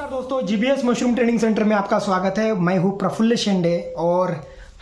नमस्कार दोस्तों, GBS mushroom training centre में आपका स्वागत है। मैं हूं प्रफुल्ल शेंडे और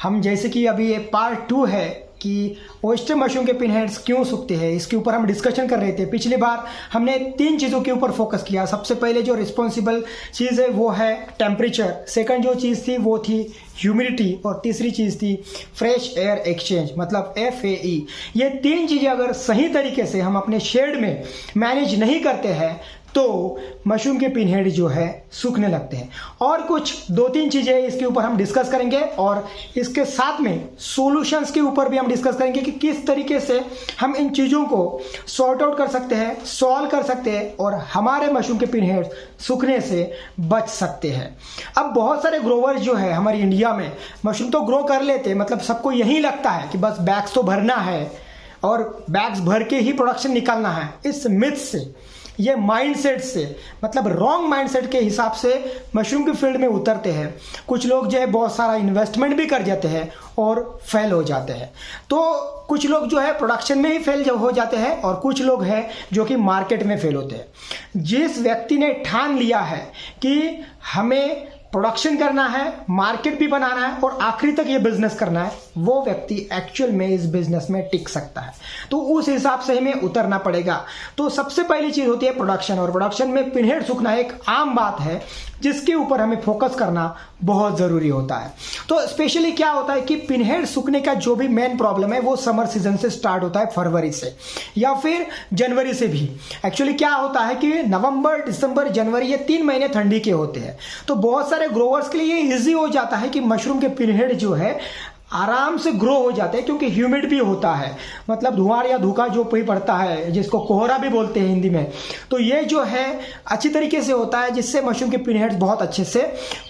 हम जैसे कि अभी ये पार्ट 2 है कि ओयस्टर मशरूम के पिन हेड्स क्यों सूखते हैं, इसके ऊपर हम डिस्कशन कर रहे थे। पिछली बार हमने 3 चीज़ों के ऊपर फोकस किया। सबसे पहले जो रिस्पॉन्सिबल चीज़ है वो है टेम्परेचर, सेकंड जो चीज़ थी वो थी ह्यूमिडिटी और तीसरी चीज़ थी फ्रेश एयर एक्सचेंज मतलब FAE। ये 3 चीज़ें अगर सही तरीके से हम अपने शेड में मैनेज नहीं करते हैं तो मशरूम के पिन हेड जो है सूखने लगते हैं। और कुछ 2-3 चीज़ें इसके ऊपर हम डिस्कस करेंगे और इसके साथ में सॉल्यूशंस के ऊपर भी हम डिस्कस करेंगे कि किस तरीके से हम इन चीज़ों को सॉर्ट आउट कर सकते हैं, सॉल्व कर सकते हैं और हमारे मशरूम के पिन हेड सूखने से बच सकते हैं। अब बहुत सारे ग्रोवर्स जो है हमारी इंडिया में मशरूम तो ग्रो कर लेते हैं, मतलब सबको यही लगता है कि बस बैग्स तो भरना है और बैग्स भर के ही प्रोडक्शन निकालना है। इस मिथ से, ये माइंडसेट से, मतलब रॉन्ग माइंडसेट के हिसाब से मशरूम की फील्ड में उतरते हैं। कुछ लोग जो है बहुत सारा इन्वेस्टमेंट भी कर जाते हैं और फेल हो जाते हैं। तो कुछ लोग जो है प्रोडक्शन में ही फेल हो जाते हैं और कुछ लोग हैं जो कि मार्केट में फेल होते हैं। जिस व्यक्ति ने ठान लिया है कि हमें प्रोडक्शन करना है, मार्केट भी बनाना है और आखिरी तक ये बिजनेस करना है, वो व्यक्ति एक्चुअल में इस बिजनेस में टिक सकता है। तो उस हिसाब से हमें उतरना पड़ेगा। तो सबसे पहली चीज होती है प्रोडक्शन, और प्रोडक्शन में पिन हेड सूखना एक आम बात है जिसके ऊपर हमें फोकस करना बहुत जरूरी होता है। तो स्पेशली क्या होता है कि पिन हेड सूखने का जो भी मेन प्रॉब्लम है वो समर सीजन से स्टार्ट होता है, फरवरी से या फिर जनवरी से भी। एक्चुअली क्या होता है कि नवंबर, दिसंबर, जनवरी ये 3 महीने ठंडी के होते हैं। तो बहुत सारे ग्रोवर्स के लिए ये ईजी हो जाता है कि मशरूम के पिन हेड जो है आराम से ग्रो हो जाते हैं, क्योंकि ह्यूमिड भी होता है, मतलब धुआं या धूका जो भी पड़ता है जिसको कोहरा भी बोलते हैं हिंदी में। तो ये जो है अच्छी तरीके से होता है जिससे मशरूम के पिन हेड्स बहुत अच्छे से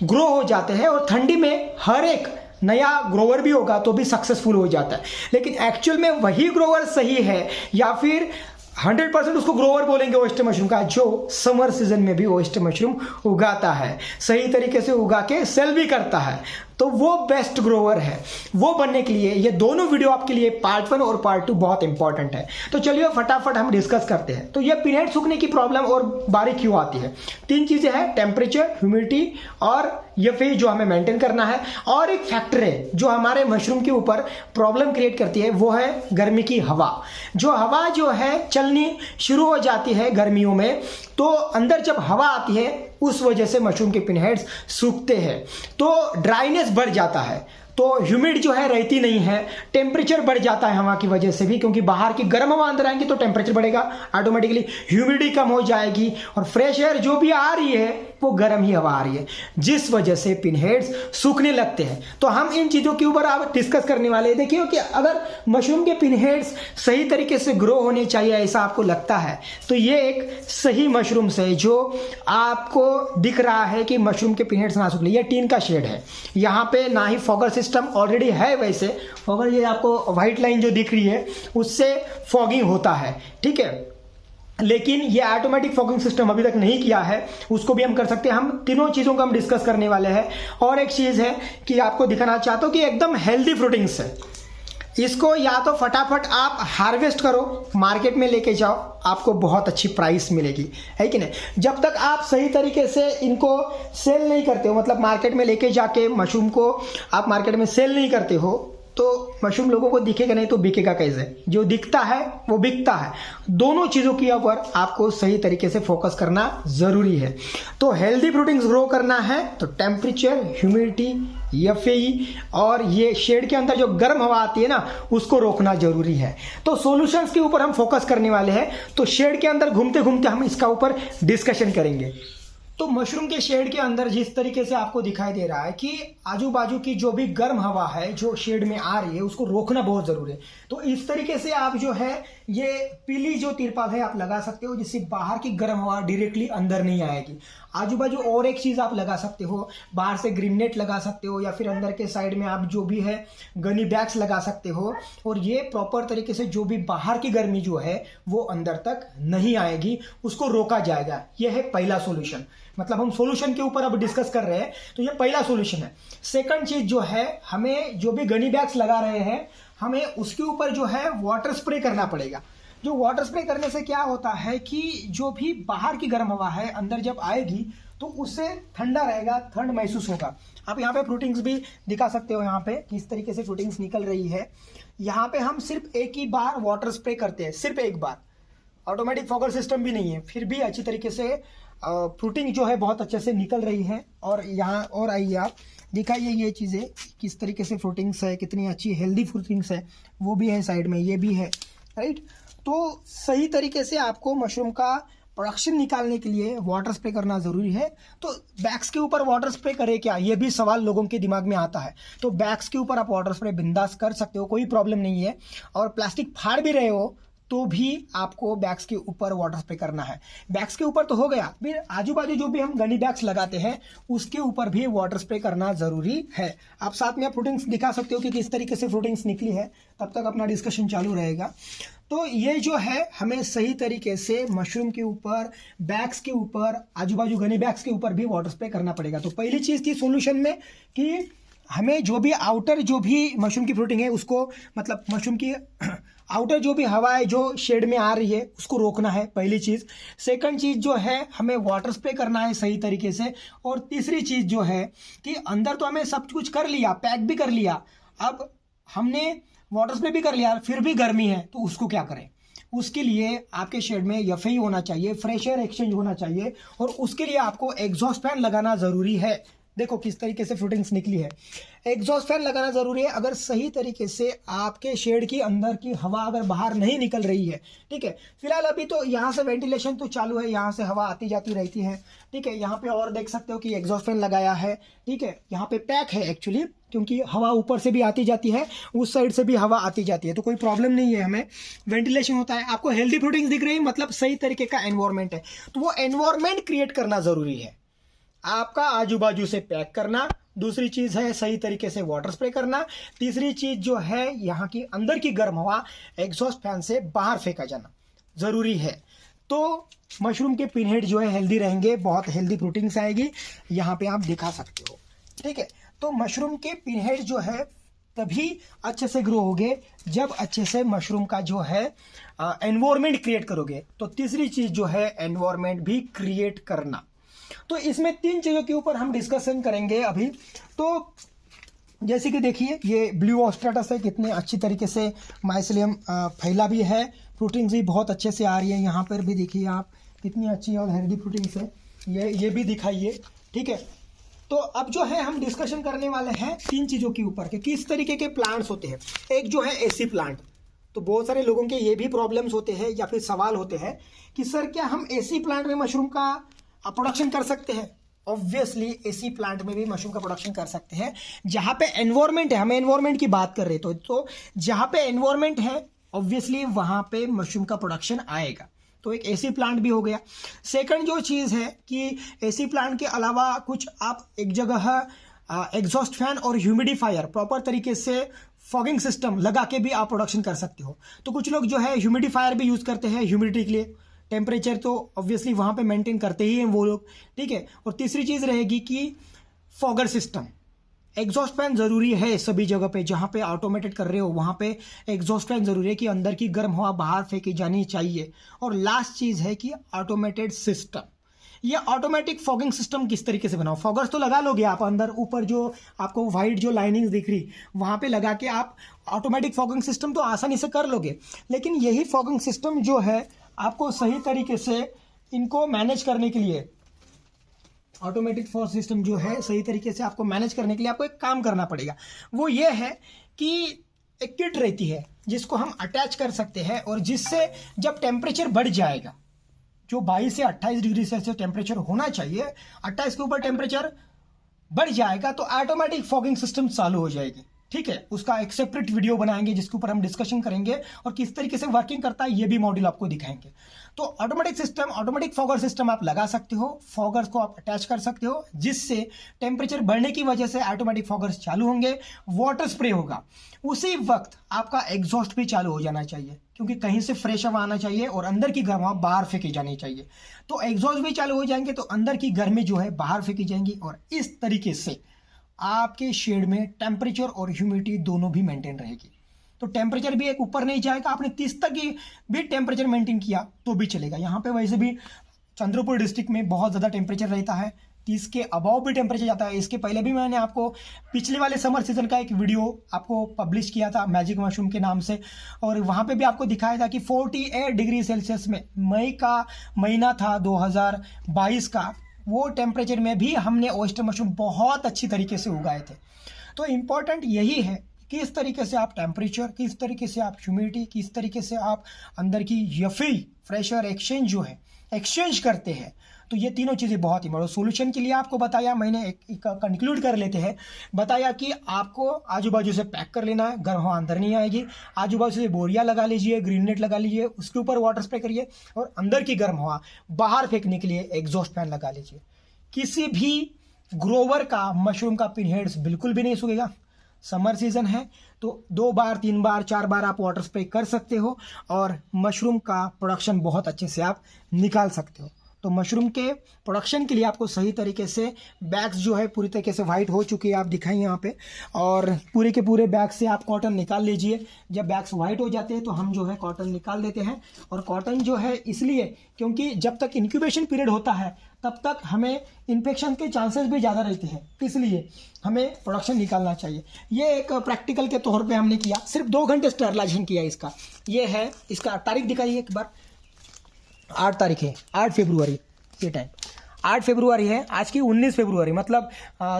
ग्रो हो जाते हैं और ठंडी में हर एक नया ग्रोवर भी होगा तो भी सक्सेसफुल हो जाता है। लेकिन एक्चुअल में वही ग्रोवर सही है या फिर 100% उसको ग्रोवर बोलेंगे ओयस्टर मशरूम का जो समर सीजन में भी ओयस्टर मशरूम उगाता है, सही तरीके से उगा के सेल भी करता है, तो वो बेस्ट ग्रोवर है। वो बनने के लिए ये दोनों वीडियो आपके लिए पार्ट 1 और पार्ट 2 बहुत इंपॉर्टेंट है। तो चलिए फटाफट हम डिस्कस करते हैं। तो ये पिन हेड सूखने की प्रॉब्लम और बारी क्यों आती है? 3 चीजें हैं, टेम्परेचर, ह्यूमिडिटी और FAE जो हमें मेंटेन करना है। और एक फैक्टर है जो हमारे मशरूम के ऊपर प्रॉब्लम क्रिएट करती है, वो है गर्मी की हवा। जो हवा जो है चलनी शुरू हो जाती है गर्मियों में, तो अंदर जब हवा आती है उस वजह से मशरूम के पिन हेड्स सूखते हैं। तो ड्राइनेस बढ़ जाता है, तो ह्यूमिड जो है रहती नहीं है, टेम्परेचर बढ़ जाता है हवा की वजह से भी, क्योंकि बाहर की गर्म हवा अंदर आएंगी तो टेम्परेचर बढ़ेगा ऑटोमेटिकली, ह्यूमिडिटी कम हो जाएगी और फ्रेश एयर जो भी आ रही है वो गर्म ही हवा आ रही है, जिस वजह से पिन हेड्स सूखने लगते हैं। तो हम इन चीज़ों के ऊपर आप डिस्कस करने वाले हैं। देखिए कि अगर मशरूम के पिन हेड्स सही तरीके से ग्रो होने चाहिए ऐसा आपको लगता है तो ये एक सही मशरूम से जो आपको दिख रहा है कि मशरूम के पिन हेड्स ना सूखने, ये टीन का शेड है, यहाँ पे ना ही फॉगर सिस्टम ऑलरेडी है। वैसे अगर ये आपको व्हाइट लाइन जो दिख रही है उससे फॉगिंग होता है, ठीक है, लेकिन ये ऑटोमेटिक फॉगिंग सिस्टम अभी तक नहीं किया है, उसको भी हम कर सकते हैं। हम तीनों चीज़ों को हम डिस्कस करने वाले हैं। और एक चीज़ है कि आपको दिखाना चाहता हूँ कि एकदम हेल्दी फ्रूटिंग्स है। इसको या तो फटाफट आप हार्वेस्ट करो, मार्केट में लेके जाओ, आपको बहुत अच्छी प्राइस मिलेगी, है कि नहीं। जब तक आप सही तरीके से इनको सेल नहीं करते हो, मतलब मार्केट में लेके जाके मशरूम को आप मार्केट में सेल नहीं करते हो तो मशरूम लोगों को दिखेगा नहीं तो बिकेगा कैसे? जो दिखता है वो बिकता है। दोनों चीज़ों के ऊपर आपको सही तरीके से फोकस करना ज़रूरी है। तो हेल्दी फ्रूटिंग्स ग्रो करना है तो टेम्परेचर, ह्यूमिडिटी, FAE और ये शेड के अंदर जो गर्म हवा आती है ना उसको रोकना जरूरी है। तो सॉल्यूशंस के ऊपर हम फोकस करने वाले हैं। तो शेड के अंदर घूमते घूमते हम इसका ऊपर डिस्कशन करेंगे। तो मशरूम के शेड के अंदर जिस तरीके से आपको दिखाई दे रहा है कि आजू बाजू की जो भी गर्म हवा है जो शेड में आ रही है उसको रोकना बहुत जरूरी है। तो इस तरीके से आप जो है ये पीली जो तिरपाल है आप लगा सकते हो जिससे बाहर की गर्म हवा डायरेक्टली अंदर नहीं आएगी। आजू बाजू और एक चीज आप लगा सकते हो, बाहर से ग्रीन नेट लगा सकते हो या फिर अंदर के साइड में आप जो भी है गनी बैग्स लगा सकते हो। और ये प्रॉपर तरीके से जो भी बाहर की गर्मी जो है वो अंदर तक नहीं आएगी, उसको रोका जाएगा। यह है पहला सॉल्यूशन। मतलब हम सॉल्यूशन के ऊपर अब डिस्कस कर रहे हैं तो ये पहला सॉल्यूशन है। सेकंड चीज जो है, हमें जो भी गनी बैग्स लगा रहे हैं हमें उसके ऊपर जो है वाटर स्प्रे करना पड़ेगा। जो वाटर स्प्रे करने से क्या होता है कि जो भी बाहर की गर्म हवा है अंदर जब आएगी तो उससे ठंडा रहेगा, ठंड महसूस होगा। आप यहाँ पे फ्रूटिंग्स भी दिखा सकते हो, यहाँ पे किस तरीके से फ्रूटिंग्स निकल रही है। यहाँ पे हम सिर्फ एक ही बार वाटर स्प्रे करते हैं, सिर्फ एक बार, ऑटोमेटिक फॉगर सिस्टम भी नहीं है, फिर भी अच्छी तरीके से फ्रूटिंग जो है बहुत अच्छे से निकल रही है। और यहाँ और आइए आप दिखाइए ये चीज़ें किस तरीके से फ्रूटिंग्स है, कितनी अच्छी हेल्दी फ्रूटिंग्स है, वो भी है साइड में, ये भी है, राइट। तो सही तरीके से आपको मशरूम का प्रोडक्शन निकालने के लिए वाटर स्प्रे करना ज़रूरी है। तो बैग्स के ऊपर वाटर स्प्रे करें क्या, ये भी सवाल लोगों के दिमाग में आता है। तो बैग्स के ऊपर आप वाटर स्प्रे बिंदास कर सकते हो, कोई प्रॉब्लम नहीं है। और प्लास्टिक फाड़ भी रहे हो तो भी आपको बैग्स के ऊपर वाटर स्प्रे करना है। बैग्स के ऊपर तो हो गया, फिर आजू बाजू जो भी हम गनी बैग्स लगाते हैं उसके ऊपर भी वाटर स्प्रे करना ज़रूरी है। आप साथ में फ्रूटिंग्स दिखा सकते हो कि किस तरीके से फ्रूटिंग्स निकली है, तब तक अपना डिस्कशन चालू रहेगा। तो ये जो है हमें सही तरीके से मशरूम के ऊपर, बैग्स के ऊपर, आजू बाजू गनी बैग्स के ऊपर भी वाटर स्प्रे करना पड़ेगा। तो पहली चीज़ थी सोल्यूशन में कि हमें जो भी आउटर जो भी मशरूम की फ्रूटिंग है उसको, मतलब मशरूम की आउटर जो भी हवा है जो शेड में आ रही है उसको रोकना है, पहली चीज़। सेकंड चीज़ जो है हमें वाटर स्प्रे करना है सही तरीके से। और तीसरी चीज़ जो है कि अंदर तो हमें सब कुछ कर लिया, पैक भी कर लिया, अब हमने वाटर स्प्रे भी कर लिया, फिर भी गर्मी है तो उसको क्या करें। उसके लिए आपके शेड में एफएई होना चाहिए, फ्रेश एयर एक्सचेंज होना चाहिए, और उसके लिए आपको एग्जॉस्ट फैन लगाना ज़रूरी है। देखो किस तरीके से फ्रूटिंग्स निकली है, एग्जॉस्ट फैन लगाना ज़रूरी है। अगर सही तरीके से आपके शेड की अंदर की हवा अगर बाहर नहीं निकल रही है, ठीक है, फिलहाल अभी तो यहाँ से वेंटिलेशन तो चालू है, यहाँ से हवा आती जाती रहती है, ठीक है। यहाँ पे और देख सकते हो कि एग्जॉस्ट फैन लगाया है, ठीक है। यहाँ पे पैक है एक्चुअली, क्योंकि हवा ऊपर से भी आती जाती है, उस साइड से भी हवा आती जाती है, तो कोई प्रॉब्लम नहीं है, हमें वेंटिलेशन होता है। आपको हेल्दी फ्रूटिंग्स दिख रही है, मतलब सही तरीके का एनवायरमेंट है, तो वो एनवायरमेंट क्रिएट करना ज़रूरी है। आपका आजू बाजू से पैक करना, दूसरी चीज़ है सही तरीके से वाटर स्प्रे करना, तीसरी चीज़ जो है यहाँ की अंदर की गर्म हवा एग्जॉस्ट फैन से बाहर फेंका जाना ज़रूरी है। तो मशरूम के पिनहेड जो है हेल्दी रहेंगे, बहुत हेल्दी फ्रूटिंग्स आएगी, यहाँ पे आप दिखा सकते हो, ठीक है। तो मशरूम के पिनहेड जो है तभी अच्छे से ग्रो होगे जब अच्छे से मशरूम का जो है एनवायरमेंट क्रिएट करोगे। तो तीसरी चीज़ जो है एनवायरमेंट भी क्रिएट करना। तो इसमें तीन चीज़ों के ऊपर हम डिस्कशन करेंगे अभी। तो जैसे कि देखिए ये ब्लू ऑस्ट्राटस है, कितने अच्छी तरीके से माइसेलियम फैला भी है, फ्रूटिंग्स भी बहुत अच्छे से आ रही है। यहाँ पर भी देखिए आप कितनी अच्छी और हेल्दी फ्रूटिंग्स है, ये भी दिखाइए, ठीक है। तो अब जो है हम डिस्कशन करने वाले हैं तीन चीज़ों के ऊपर कि किस तरीके के प्लांट्स होते हैं। एक जो है एसी प्लांट, तो बहुत सारे लोगों के ये भी प्रॉब्लम्स होते हैं या फिर सवाल होते हैं कि सर क्या हम एसी प्लांट में मशरूम का प्रोडक्शन कर सकते हैं। ऑब्वियसली एसी प्लांट में भी मशरूम का प्रोडक्शन कर सकते हैं, जहां पे एनवायरमेंट है, हम एनवायरमेंट की बात कर रहे हैं। तो जहां पे एनवायरमेंट है ऑब्वियसली वहां पे मशरूम का प्रोडक्शन आएगा। तो एक एसी प्लांट भी हो गया। सेकंड जो चीज़ है कि एसी प्लांट के अलावा कुछ आप एक जगह एग्जॉस्ट फैन और ह्यूमिडिफायर प्रॉपर तरीके से फॉगिंग सिस्टम लगा के भी आप प्रोडक्शन कर सकते हो। तो कुछ लोग जो है ह्यूमिडिफायर भी यूज़ करते हैं ह्यूमिडिटी के लिए, टेम्परेचर तो ऑब्वियसली वहाँ पे मेंटेन करते ही हैं वो लोग, ठीक है। और तीसरी चीज़ रहेगी कि फॉगर सिस्टम, एग्जॉस्ट फैन ज़रूरी है सभी जगह पे, जहाँ पे ऑटोमेटेड कर रहे हो वहाँ पे एग्जॉस्ट फैन ज़रूरी है कि अंदर की गर्म हवा बाहर फेंकी जानी चाहिए। और लास्ट चीज़ है कि ऑटोमेटेड सिस्टम, ये ऑटोमेटिक फॉगिंग सिस्टम किस तरीके से बनाओ। फॉगर्स तो लगा लोगे आप अंदर, ऊपर जो आपको वाइट जो लाइनिंग्स दिख रही वहाँ पे लगा के आप ऑटोमेटिक फॉगिंग सिस्टम तो आसानी से कर लोगे, लेकिन यही फॉगिंग सिस्टम जो है आपको सही तरीके से इनको मैनेज करने के लिए, ऑटोमेटिक फॉग सिस्टम जो है सही तरीके से आपको मैनेज करने के लिए आपको एक काम करना पड़ेगा। वो ये है कि एक किट रहती है जिसको हम अटैच कर सकते हैं, और जिससे जब टेम्परेचर बढ़ जाएगा, जो 22 से 28 डिग्री सेल्सियस टेम्परेचर होना चाहिए, 28 के ऊपर टेम्परेचर बढ़ जाएगा तो ऑटोमेटिक फॉगिंग सिस्टम चालू हो जाएगी, ठीक है। उसका एक सेपरेट वीडियो बनाएंगे जिसके ऊपर हम डिस्कशन करेंगे और किस तरीके से वर्किंग करता है ये भी मॉड्यूल आपको दिखाएंगे। तो automatic system, automatic fogger system आप लगा सकते हो, फॉगर्स को आप अटैच कर सकते हो, जिससे टेम्परेचर बढ़ने की वजह से ऑटोमेटिक फॉगर्स चालू होंगे, वाटर स्प्रे होगा, उसी वक्त आपका एग्जॉस्ट भी चालू हो जाना चाहिए, क्योंकि कहीं से फ्रेश हवा आना चाहिए और अंदर की गर्म हवा बाहर फेंकी जानी चाहिए। तो एग्जॉस्ट भी चालू हो जाएंगे तो अंदर की गर्मी जो है बाहर फेंकी जाएंगी, और इस तरीके से आपके शेड में टेम्परेचर और ह्यूमिडिटी दोनों भी मेंटेन रहेगी। तो टेम्परेचर भी एक ऊपर नहीं जाएगा, आपने 30 तक की भी टेम्परेचर मेंटेन किया तो भी चलेगा। यहाँ पे वैसे भी चंद्रपुर डिस्ट्रिक्ट में बहुत ज़्यादा टेम्परेचर रहता है, 30 के अबाव भी टेम्परेचर जाता है। इसके पहले भी मैंने आपको पिछले वाले समर सीजन का एक वीडियो आपको पब्लिश किया था मैजिक मशरूम के नाम से, और वहाँ पे भी आपको दिखाया था कि 48 डिग्री सेल्सियस में, मई का महीना था 2022 का, वो टेम्परेचर में भी हमने ऑयस्टर मशरूम बहुत अच्छी तरीके से उगाए थे। तो इम्पॉर्टेंट यही है किस तरीके से आप टेम्परेचर, किस तरीके से आप ह्यूमिडिटी, किस तरीके से आप अंदर की यफी फ्रेशर एक्सचेंज जो है एक्सचेंज करते हैं। तो ये तीनों चीज़ें बहुत ही बड़ो सोल्यूशन के लिए आपको बताया मैंने। एक कंक्लूड कर लेते हैं, बताया कि आपको आजू बाजू से पैक कर लेना है, गर्म हवा अंदर नहीं आएगी। आजू बाजू से बोरिया लगा लीजिए, ग्रीन नेट लगा लीजिए, उसके ऊपर वाटर स्प्रे करिए, और अंदर की गर्म हवा बाहर फेंकने के लिए एग्जॉस्ट फैन लगा लीजिए। किसी भी ग्रोवर का मशरूम का पिन हेड्स बिल्कुल भी नहीं सूखेगा। समर सीजन है तो 2 बार 3 बार 4 बार आप वाटर स्प्रे कर सकते हो और मशरूम का प्रोडक्शन बहुत अच्छे से आप निकाल सकते हो। तो मशरूम के प्रोडक्शन के लिए आपको सही तरीके से बैग्स जो है पूरी तरीके से वाइट हो चुकी है, आप दिखाएं यहाँ पे, और पूरे के पूरे बैग से आप कॉटन निकाल लीजिए। जब बैग्स वाइट हो जाते हैं तो हम जो है कॉटन निकाल देते हैं। और कॉटन जो है इसलिए क्योंकि जब तक इंक्यूबेशन पीरियड होता है तब तक हमें इन्फेक्शन के चांसेस भी ज़्यादा रहते हैं, इसलिए हमें प्रोडक्शन निकालना चाहिए। ये एक प्रैक्टिकल के तौर पे हमने किया, सिर्फ 2 घंटे स्टरलाइजेशन किया इसका। ये है, इसका तारीख दिखाइए एक बार। 8 तारीख है, 8 फरवरी, ये टाइम 8 फरवरी है, आज की 19 फरवरी, मतलब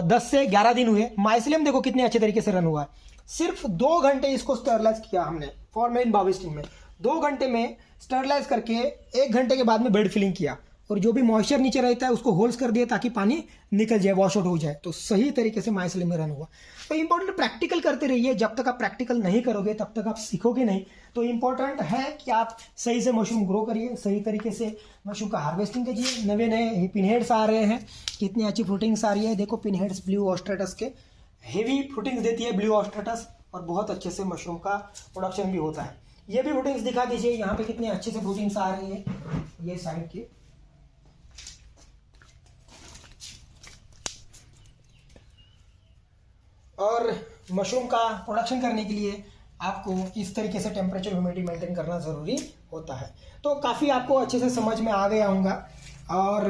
10 से 11 दिन हुए। माइसिलियम देखो कितने अच्छे तरीके से रन हुआ है। सिर्फ 2 घंटे इसको स्टरलाइज किया हमने फॉर्मेलिन बाविस्टिन में। 2 घंटे में स्टरलाइज करके 1 घंटे के बाद में बेड फिलिंग किया, और जो भी मॉइस्चर नीचे रहता है उसको होल्स कर दिया ताकि पानी निकल जाए, वॉश आउट हो जाए। तो सही तरीके से माइसिलियम में रन हुआ। तो इंपॉर्टेंट प्रैक्टिकल करते रहिए, जब तक आप प्रैक्टिकल नहीं करोगे तब तक आप सीखोगे नहीं। तो इंपॉर्टेंट है कि आप सही से मशरूम ग्रो करिए, सही तरीके से मशरूम का हार्वेस्टिंग कीजिए। नए नए पिनहेड्स आ रहे हैं, कितनी अच्छी फ्रूटिंग्स आ रही है। देखो पिनहेड्स ब्लू ऑस्ट्रेटस के हेवी फ्रूटिंग्स देती है ब्लू ऑस्ट्रेटस, और बहुत अच्छे से मशरूम का प्रोडक्शन भी होता है। ये भी फ्रूटिंग्स दिखा दीजिए, यहाँ पे कितने अच्छे से फ्रूटिंग्स आ रही है ये साइड की। और मशरूम का प्रोडक्शन करने के लिए आपको इस तरीके से टेम्परेचर ह्यूमिडिटी मेंटेन करना ज़रूरी होता है। तो काफ़ी आपको अच्छे से समझ में आ गया होगा। और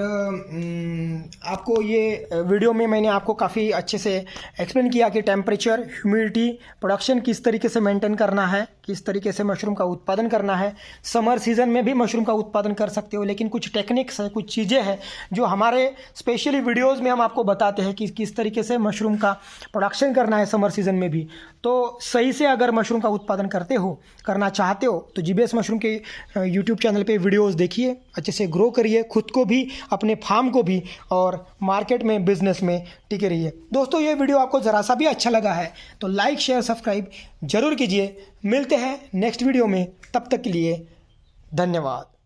आपको ये वीडियो में मैंने आपको काफ़ी अच्छे से एक्सप्लेन किया कि टेम्परेचर, ह्यूमिडिटी, प्रोडक्शन किस तरीके से मेंटेन करना है, किस तरीके से मशरूम का उत्पादन करना है। समर सीजन में भी मशरूम का उत्पादन कर सकते हो, लेकिन कुछ टेक्निक्स है, कुछ चीज़ें हैं जो हमारे स्पेशली वीडियोज़ में हम आपको बताते हैं कि किस तरीके से मशरूम का प्रोडक्शन करना है समर सीजन में भी। तो सही से अगर मशरूम का उत्पादन करना चाहते हो तो जीबीएस मशरूम के यूट्यूब चैनल पे वीडियोस देखिए, अच्छे से ग्रो करिए, खुद को भी, अपने फार्म को भी, और मार्केट में, बिजनेस में टिके रहिए। दोस्तों ये वीडियो आपको ज़रा सा भी अच्छा लगा है तो लाइक, शेयर, सब्सक्राइब जरूर कीजिए। मिलते हैं नेक्स्ट वीडियो में, तब तक के लिए धन्यवाद।